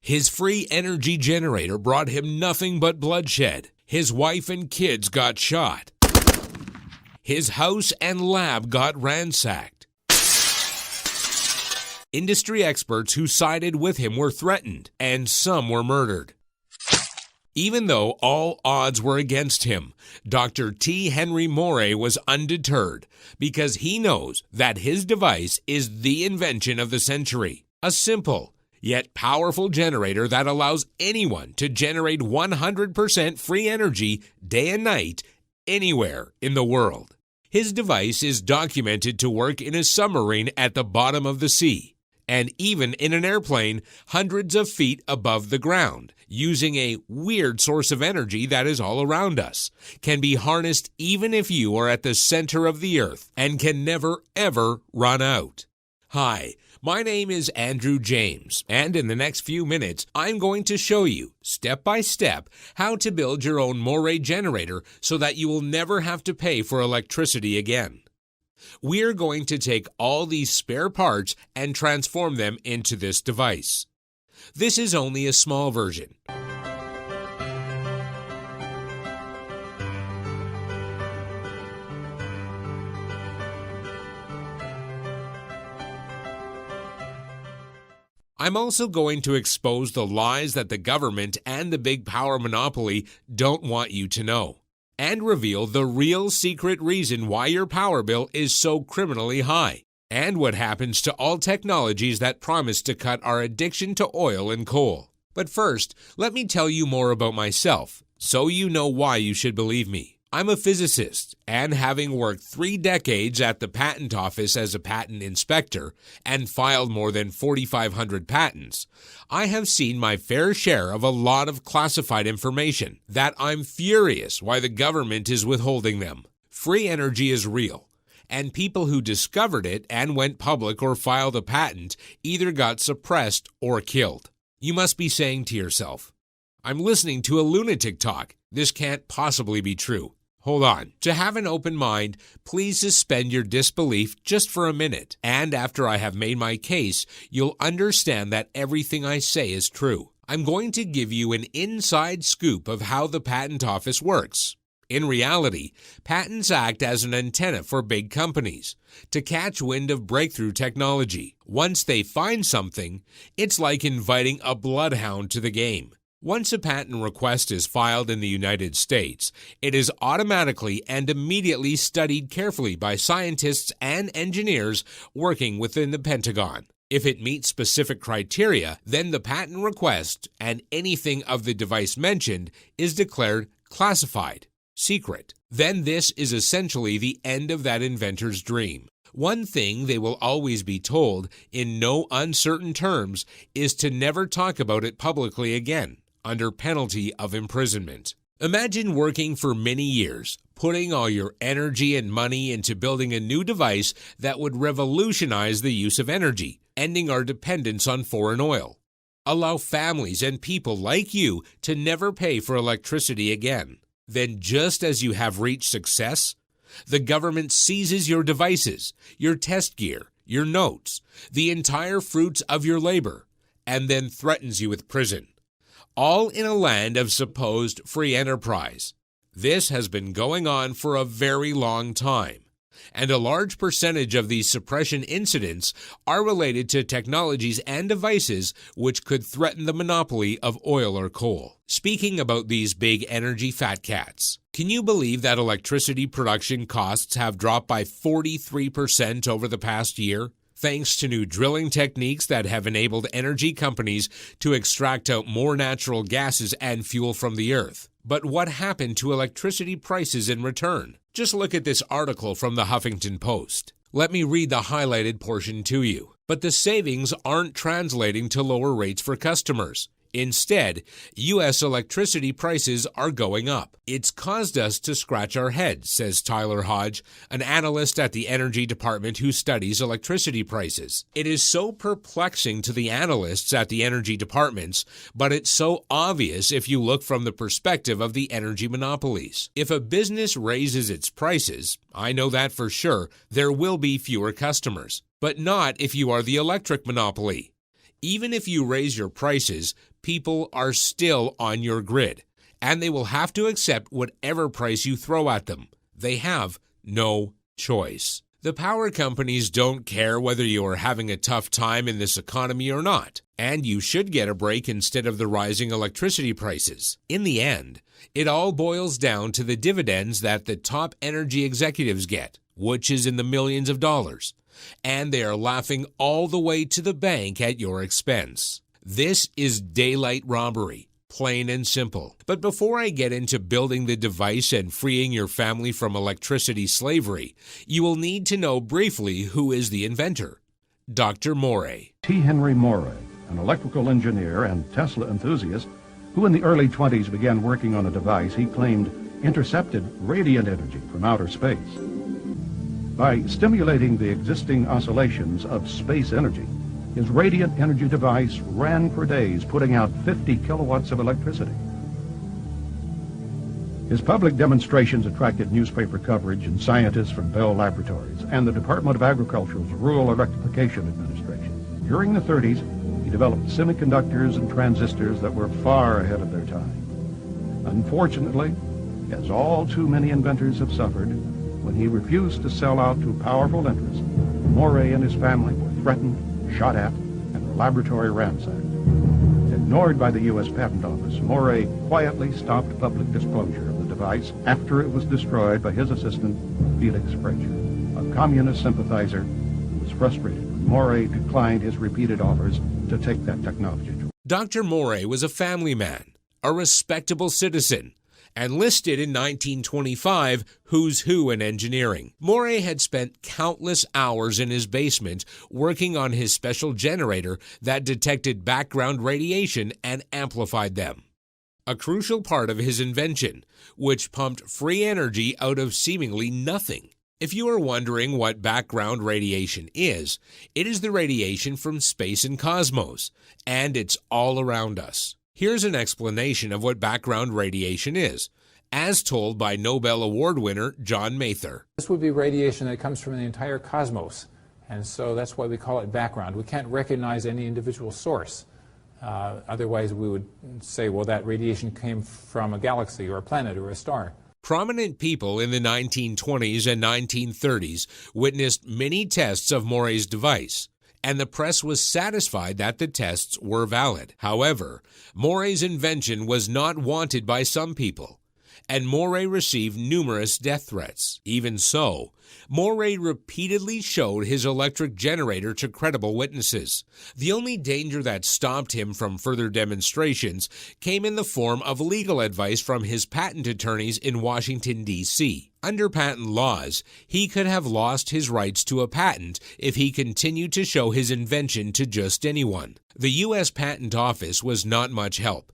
His free energy generator brought him nothing but bloodshed. His wife and kids got shot. His house and lab got ransacked. Industry experts who sided with him were threatened, and some were murdered. Even though all odds were against him, Dr. T. Henry Moray was undeterred because he knows that his device is the invention of the century. A simple, yet powerful generator that allows anyone to generate 100% free energy day and night anywhere in the world. His device is documented to work in a submarine at the bottom of the sea, and even in an airplane hundreds of feet above the ground, using a weird source of energy that is all around us, can be harnessed even if you are at the center of the earth, and can never ever run out. Hi, my name is Andrew James, and in the next few minutes, I'm going to show you, step by step, how to build your own Moray generator so that you will never have to pay for electricity again. We're going to take all these spare parts and transform them into this device. This is only a small version. I'm also going to expose the lies that the government and the big power monopoly don't want you to know, and reveal the real secret reason why your power bill is so criminally high, and what happens to all technologies that promise to cut our addiction to oil and coal. But first, let me tell you more about myself, so you know why you should believe me. I'm a physicist, and having worked 3 decades at the patent office as a patent inspector and filed more than 4,500 patents, I have seen my fair share of a lot of classified information that I'm furious why the government is withholding them. Free energy is real, and people who discovered it and went public or filed a patent either got suppressed or killed. You must be saying to yourself, I'm listening to a lunatic talk. This can't possibly be true. Hold on. To have an open mind, please suspend your disbelief just for a minute, and after I have made my case, you'll understand that everything I say is true. I'm going to give you an inside scoop of how the patent office works. In reality, patents act as an antenna for big companies to catch wind of breakthrough technology. Once they find something, it's like inviting a bloodhound to the game. Once a patent request is filed in the United States, it is automatically and immediately studied carefully by scientists and engineers working within the Pentagon. If it meets specific criteria, then the patent request and anything of the device mentioned is declared classified, secret. Then this is essentially the end of that inventor's dream. One thing they will always be told, in no uncertain terms, is to never talk about it publicly again, under penalty of imprisonment. Imagine working for many years, putting all your energy and money into building a new device that would revolutionize the use of energy, ending our dependence on foreign oil. Allow families and people like you to never pay for electricity again. Then, just as you have reached success, the government seizes your devices, your test gear, your notes, the entire fruits of your labor, and then threatens you with prison. All in a land of supposed free enterprise. This has been going on for a very long time, and a large percentage of these suppression incidents are related to technologies and devices which could threaten the monopoly of oil or coal. Speaking about these big energy fat cats, can you believe that electricity production costs have dropped by 43% over the past year? Thanks to new drilling techniques that have enabled energy companies to extract out more natural gases and fuel from the earth. But what happened to electricity prices in return? Just look at this article from the Huffington Post. Let me read the highlighted portion to you. But the savings aren't translating to lower rates for customers. Instead, U.S. electricity prices are going up. It's caused us to scratch our heads, says Tyler Hodge, an analyst at the Energy Department who studies electricity prices. It is so perplexing to the analysts at the Energy Departments, but it's so obvious if you look from the perspective of the energy monopolies. If a business raises its prices, I know that for sure, there will be fewer customers. But not if you are the electric monopoly. Even if you raise your prices, people are still on your grid, and they will have to accept whatever price you throw at them. They have no choice. The power companies don't care whether you are having a tough time in this economy or not, and you should get a break instead of the rising electricity prices. In the end, it all boils down to the dividends that the top energy executives get, which is in the millions of dollars, and they are laughing all the way to the bank at your expense. This is daylight robbery. Plain and simple. But before I get into building the device and freeing your family from electricity slavery, you will need to know briefly who is the inventor. Dr. Moray. T. Henry Moray, an electrical engineer and Tesla enthusiast, who in the early 20s began working on a device he claimed intercepted radiant energy from outer space. By stimulating the existing oscillations of space energy, his radiant energy device ran for days, putting out 50 kilowatts of electricity. His public demonstrations attracted newspaper coverage and scientists from Bell Laboratories and the Department of Agriculture's Rural Electrification Administration. During the 30s, he developed semiconductors and transistors that were far ahead of their time. Unfortunately, as all too many inventors have suffered, when he refused to sell out to powerful interests, Moray and his family were threatened, shot at, and their laboratory ransacked. Ignored by the U.S. Patent Office, Moray quietly stopped public disclosure of the device after it was destroyed by his assistant, Felix Frazier, a communist sympathizer who was frustrated when Moray declined his repeated offers to take that technology. Dr. Moray was a family man, a respectable citizen, and listed in 1925 Who's Who in Engineering. Moray had spent countless hours in his basement working on his special generator that detected background radiation and amplified them. A crucial part of his invention, which pumped free energy out of seemingly nothing. If you are wondering what background radiation is, it is the radiation from space and cosmos, and it's all around us. Here's an explanation of what background radiation is, as told by Nobel Award winner John Mather. This would be radiation that comes from the entire cosmos, and so that's why we call it background. We can't recognize any individual source. Otherwise, we would say, well, that radiation came from a galaxy or a planet or a star. Prominent people in the 1920s and 1930s witnessed many tests of Moray's device, and the press was satisfied that the tests were valid. However, Moray's invention was not wanted by some people, and Moray received numerous death threats. Even so, Moray repeatedly showed his electric generator to credible witnesses. The only danger that stopped him from further demonstrations came in the form of legal advice from his patent attorneys in Washington, D.C. Under patent laws, he could have lost his rights to a patent if he continued to show his invention to just anyone. The U.S. Patent Office was not much help.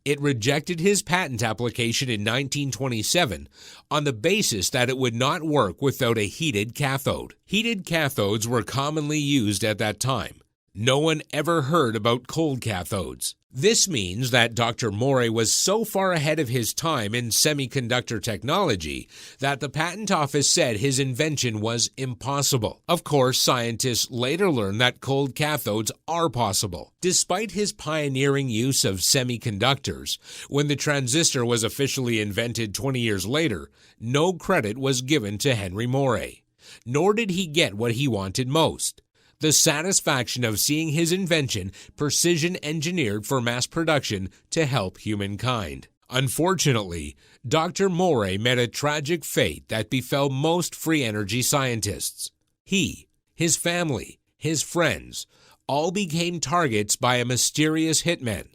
It rejected his patent application in 1927 on the basis that it would not work without a heated cathode. Heated cathodes were commonly used at that time. No one ever heard about cold cathodes. This means that Dr. Moray was so far ahead of his time in semiconductor technology that the patent office said his invention was impossible. Of course, scientists later learned that cold cathodes are possible. Despite his pioneering use of semiconductors, when the transistor was officially invented 20 years later, no credit was given to Henry Moray. Nor did he get what he wanted most: the satisfaction of seeing his invention precision-engineered for mass production to help humankind. Unfortunately, Dr. Moray met a tragic fate that befell most free energy scientists. He, his family, his friends, all became targets by a mysterious hitman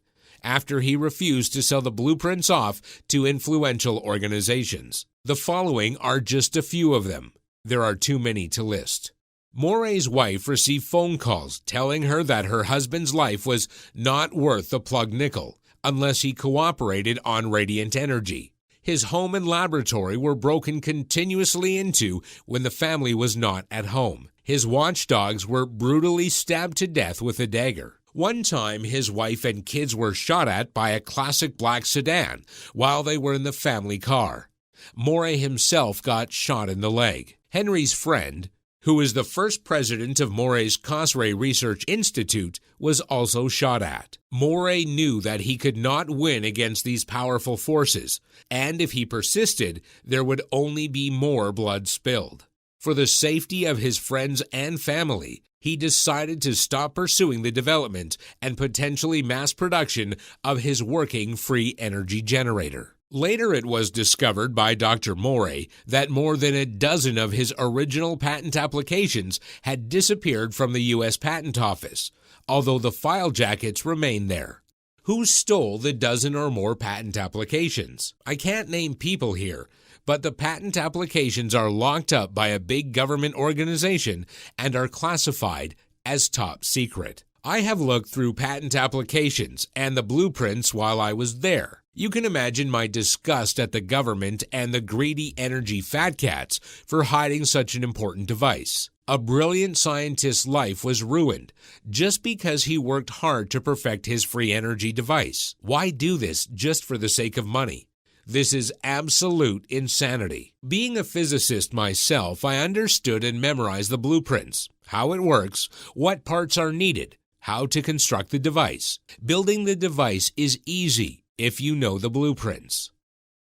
after he refused to sell the blueprints off to influential organizations. The following are just a few of them. There are too many to list. Moray's wife received phone calls telling her that her husband's life was not worth the plug nickel unless he cooperated on radiant energy. His home and laboratory were broken continuously into when the family was not at home. His watchdogs were brutally stabbed to death with a dagger. One time, his wife and kids were shot at by a classic black sedan while they were in the family car. Moray himself got shot in the leg. Henry's friend, who is the first president of Moray's Moray Research Institute, was also shot at. Moray knew that he could not win against these powerful forces, and if he persisted, there would only be more blood spilled. For the safety of his friends and family, he decided to stop pursuing the development and potentially mass production of his working free energy generator. Later, it was discovered by Dr. Moray that more than a dozen of his original patent applications had disappeared from the U.S. Patent Office, although the file jackets remained there. Who stole the dozen or more patent applications? I can't name people here, but the patent applications are locked up by a big government organization and are classified as top secret. I have looked through patent applications and the blueprints while I was there. You can imagine my disgust at the government and the greedy energy fat cats for hiding such an important device. A brilliant scientist's life was ruined just because he worked hard to perfect his free energy device. Why do this just for the sake of money? This is absolute insanity. Being a physicist myself, I understood and memorized the blueprints, how it works, what parts are needed, how to construct the device. Building the device is easy if you know the blueprints.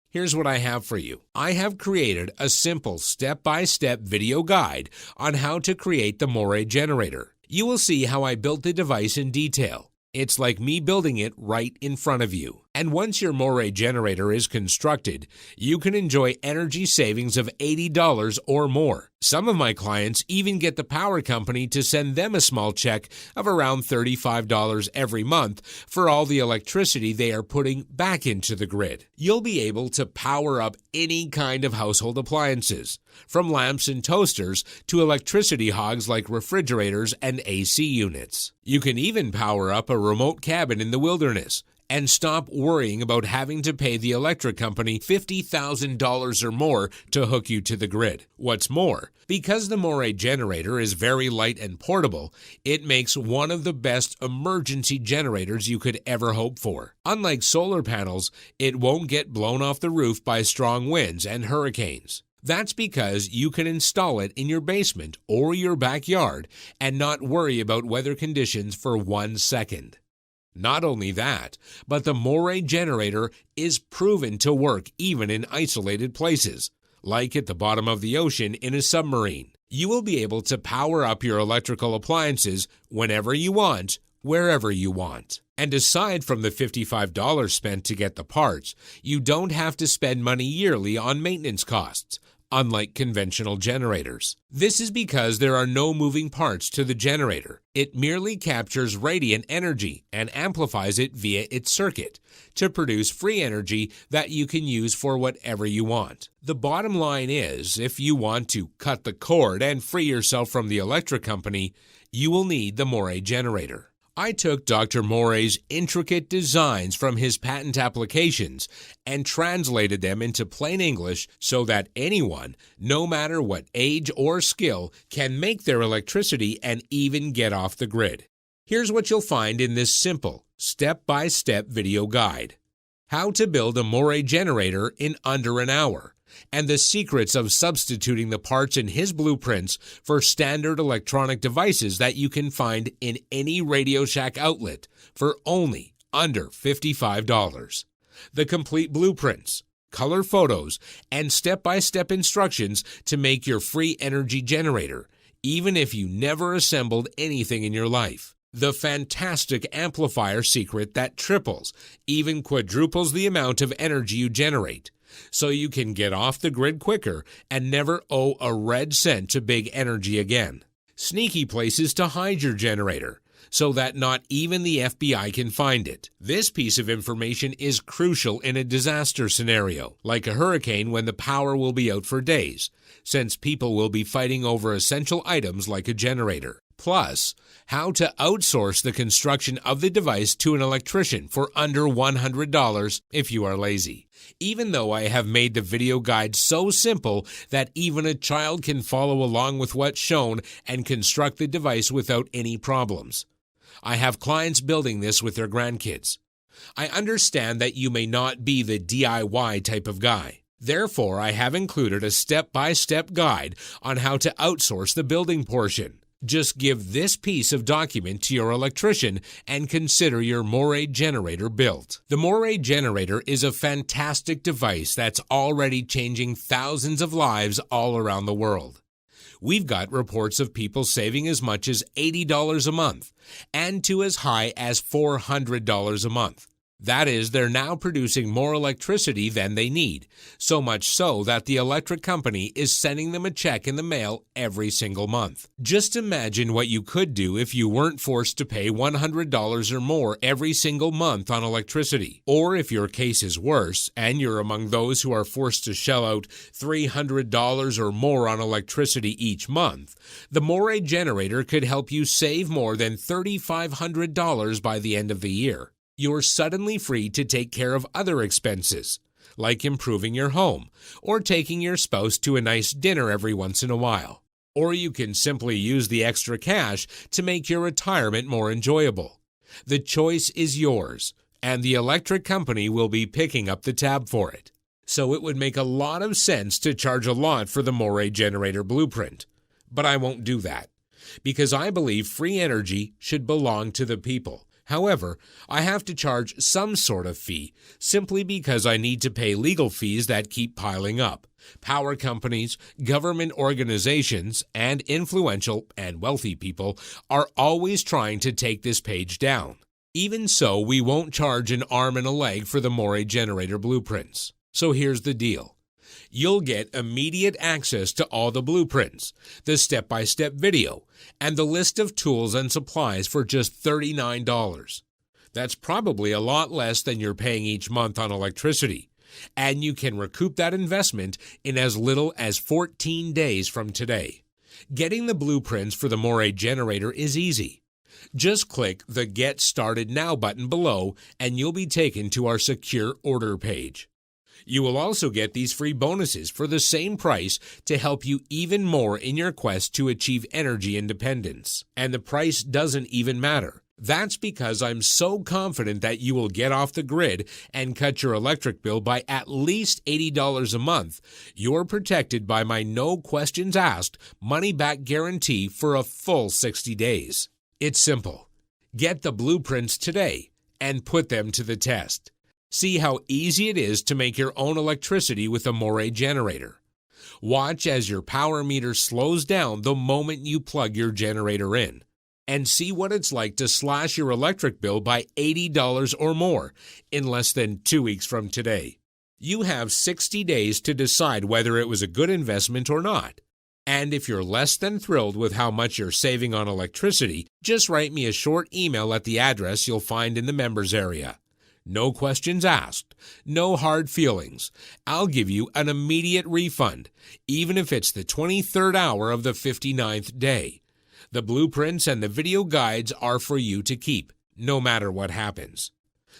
Here's what I have for you. I have created a simple step-by-step video guide on how to create the Moray generator. You will see how I built the device in detail. It's like me building it right in front of you. And once your Moray generator is constructed, you can enjoy energy savings of $80 or more. Some of my clients even get the power company to send them a small check of around $35 every month for all the electricity they are putting back into the grid. You'll be able to power up any kind of household appliances, from lamps and toasters to electricity hogs like refrigerators and AC units. You can even power up a remote cabin in the wilderness and stop worrying about having to pay the electric company $50,000 or more to hook you to the grid. What's more, because the Moray generator is very light and portable, it makes one of the best emergency generators you could ever hope for. Unlike solar panels, it won't get blown off the roof by strong winds and hurricanes. That's because you can install it in your basement or your backyard and not worry about weather conditions for 1 second. Not only that, but the Moray generator is proven to work even in isolated places, like at the bottom of the ocean in a submarine. You will be able to power up your electrical appliances whenever you want, wherever you want. And aside from the $55 spent to get the parts, you don't have to spend money yearly on maintenance costs, unlike conventional generators. This is because there are no moving parts to the generator. It merely captures radiant energy and amplifies it via its circuit to produce free energy that you can use for whatever you want. The bottom line is, if you want to cut the cord and free yourself from the electric company, you will need the Moray generator. I took Dr. Moray's intricate designs from his patent applications and translated them into plain English so that anyone, no matter what age or skill, can make their electricity and even get off the grid. Here's what you'll find in this simple, step-by-step video guide. How to build a Moray generator in under an hour, and the secrets of substituting the parts in his blueprints for standard electronic devices that you can find in any Radio Shack outlet for only under $55. The complete blueprints, color photos, and step-by-step instructions to make your free energy generator, even if you never assembled anything in your life. The fantastic amplifier secret that triples, even quadruples the amount of energy you generate, so you can get off the grid quicker and never owe a red cent to big energy again. Sneaky places to hide your generator, so that not even the FBI can find it. This piece of information is crucial in a disaster scenario, like a hurricane when the power will be out for days, since people will be fighting over essential items like a generator. Plus, how to outsource the construction of the device to an electrician for under $100 if you are lazy. Even though I have made the video guide so simple that even a child can follow along with what's shown and construct the device without any problems. I have clients building this with their grandkids. I understand that you may not be the DIY type of guy. Therefore, I have included a step-by-step guide on how to outsource the building portion. Just give this piece of document to your electrician and consider your Moray generator built. The Moray generator is a fantastic device that's already changing thousands of lives all around the world. We've got reports of people saving as much as $80 a month and to as high as $400 a month. That is, they're now producing more electricity than they need, so much so that the electric company is sending them a check in the mail every single month. Just imagine what you could do if you weren't forced to pay $100 or more every single month on electricity. Or if your case is worse, and you're among those who are forced to shell out $300 or more on electricity each month, the Moray generator could help you save more than $3,500 by the end of the year. You're suddenly free to take care of other expenses, like improving your home or taking your spouse to a nice dinner every once in a while. Or you can simply use the extra cash to make your retirement more enjoyable. The choice is yours, and the electric company will be picking up the tab for it. So it would make a lot of sense to charge a lot for the Moray generator blueprint. But I won't do that, because I believe free energy should belong to the people. However, I have to charge some sort of fee simply because I need to pay legal fees that keep piling up. Power companies, government organizations, and influential and wealthy people are always trying to take this page down. Even so, we won't charge an arm and a leg for the Moray generator blueprints. So here's the deal. You'll get immediate access to all the blueprints, the step-by-step video, and the list of tools and supplies for just $39. That's probably a lot less than you're paying each month on electricity, and you can recoup that investment in as little as 14 days from today. Getting the blueprints for the Moray generator is easy. Just click the Get Started Now button below, and you'll be taken to our secure order page. You will also get these free bonuses for the same price to help you even more in your quest to achieve energy independence. And the price doesn't even matter. That's because I'm so confident that you will get off the grid and cut your electric bill by at least $80 a month. You're protected by my no questions asked money-back guarantee for a full 60 days. It's simple. Get the blueprints today and put them to the test. See how easy it is to make your own electricity with a Moray generator. Watch as your power meter slows down the moment you plug your generator in. And see what it's like to slash your electric bill by $80 or more in less than 2 weeks from today. You have 60 days to decide whether it was a good investment or not. And if you're less than thrilled with how much you're saving on electricity, just write me a short email at the address you'll find in the members area. No questions asked, no hard feelings. I'll give you an immediate refund, even if it's the 23rd hour of the 59th day. The blueprints and the video guides are for you to keep, no matter what happens.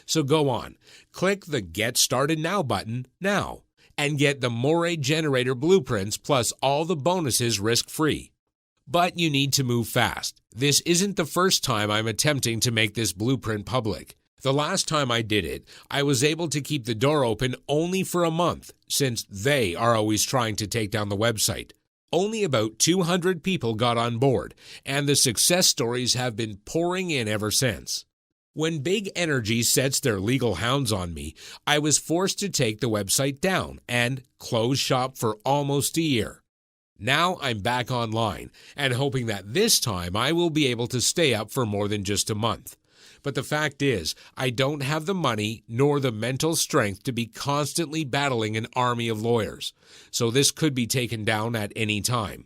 So go on, click the Get Started Now button now, and get the Moray generator blueprints plus all the bonuses risk-free. But you need to move fast. This isn't the first time I'm attempting to make this blueprint public. The last time I did it, I was able to keep the door open only for a month, since they are always trying to take down the website. Only about 200 people got on board, and the success stories have been pouring in ever since. When Big Energy sets their legal hounds on me, I was forced to take the website down and close shop for almost a year. Now I'm back online and hoping that this time I will be able to stay up for more than just a month. But the fact is, I don't have the money nor the mental strength to be constantly battling an army of lawyers, so this could be taken down at any time.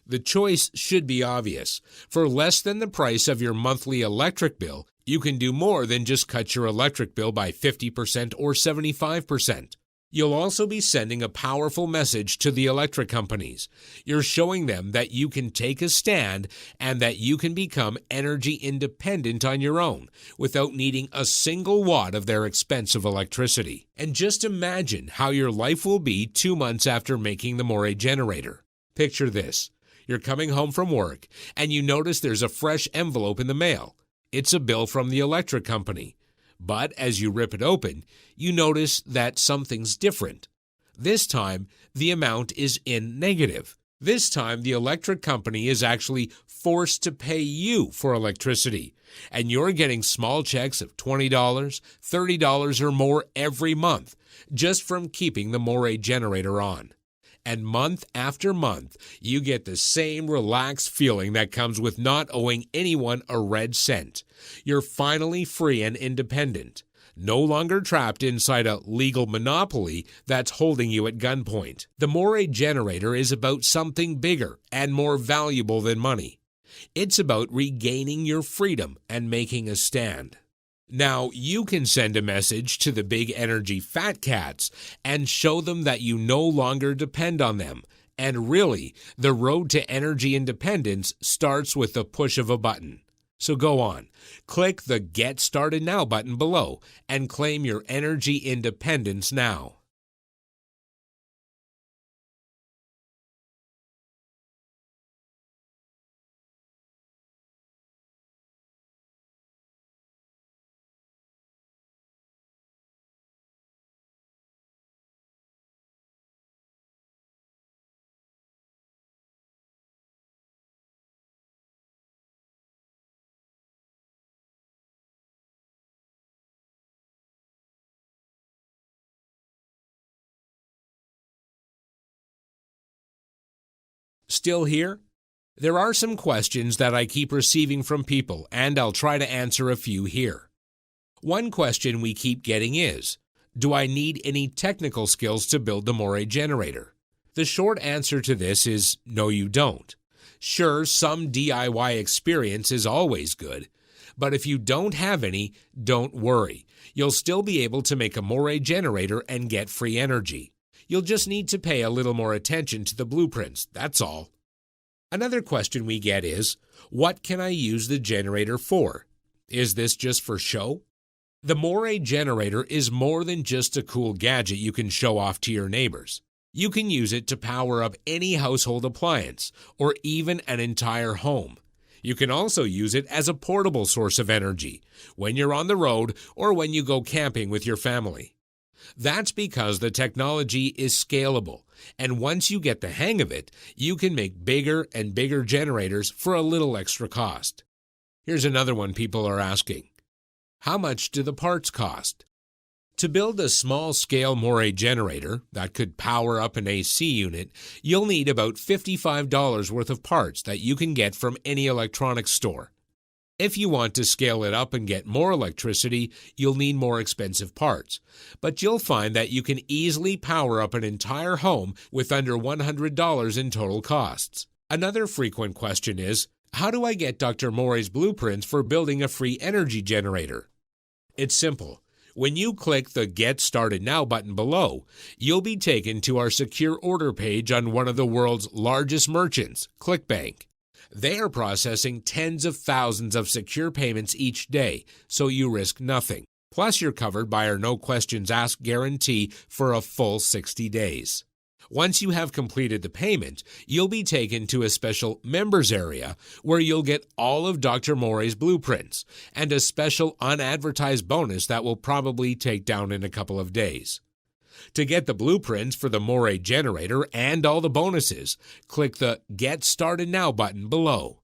The choice should be obvious. For less than the price of your monthly electric bill, you can do more than just cut your electric bill by 50% or 75%. You'll also be sending a powerful message to the electric companies. You're showing them that you can take a stand and that you can become energy independent on your own without needing a single watt of their expensive electricity. And just imagine how your life will be 2 months after making the Moray generator. Picture this. You're coming home from work and you notice there's a fresh envelope in the mail. It's a bill from the electric company. But as you rip it open, you notice that something's different. This time, the amount is in negative. This time, the electric company is actually forced to pay you for electricity, and you're getting small checks of $20, $30 or more every month just from keeping the Moray generator on. And month after month, you get the same relaxed feeling that comes with not owing anyone a red cent. You're finally free and independent, no longer trapped inside a legal monopoly that's holding you at gunpoint. The Moray generator is about something bigger and more valuable than money. It's about regaining your freedom and making a stand. Now, you can send a message to the big energy fat cats and show them that you no longer depend on them. And really, the road to energy independence starts with the push of a button. So go on, click the Get Started Now button below and claim your energy independence now. Still here? There are some questions that I keep receiving from people, and I'll try to answer a few here. One question we keep getting is, do I need any technical skills to build the Moray generator? The short answer to this is no, you don't. Sure, some DIY experience is always good, but if you don't have any, don't worry. You'll still be able to make a Moray generator and get free energy. You'll just need to pay a little more attention to the blueprints, that's all. Another question we get is, what can I use the generator for? Is this just for show? The Moray generator is more than just a cool gadget you can show off to your neighbors. You can use it to power up any household appliance, or even an entire home. You can also use it as a portable source of energy, when you're on the road or when you go camping with your family. That's because the technology is scalable, and once you get the hang of it, you can make bigger and bigger generators for a little extra cost. Here's another one people are asking. How much do the parts cost? To build a small-scale Moray generator that could power up an AC unit, you'll need about $55 worth of parts that you can get from any electronics store. If you want to scale it up and get more electricity, you'll need more expensive parts. But you'll find that you can easily power up an entire home with under $100 in total costs. Another frequent question is, how do I get Dr. Moray's blueprints for building a free energy generator? It's simple. When you click the Get Started Now button below, you'll be taken to our secure order page on one of the world's largest merchants, ClickBank. They are processing tens of thousands of secure payments each day, so you risk nothing. Plus, you're covered by our no questions asked guarantee for a full 60 days. Once you have completed the payment, you'll be taken to a special members area where you'll get all of Dr. Moray's blueprints and a special unadvertised bonus that will probably take down in a couple of days. To get the blueprints for the Moray generator and all the bonuses, click the Get Started Now button below.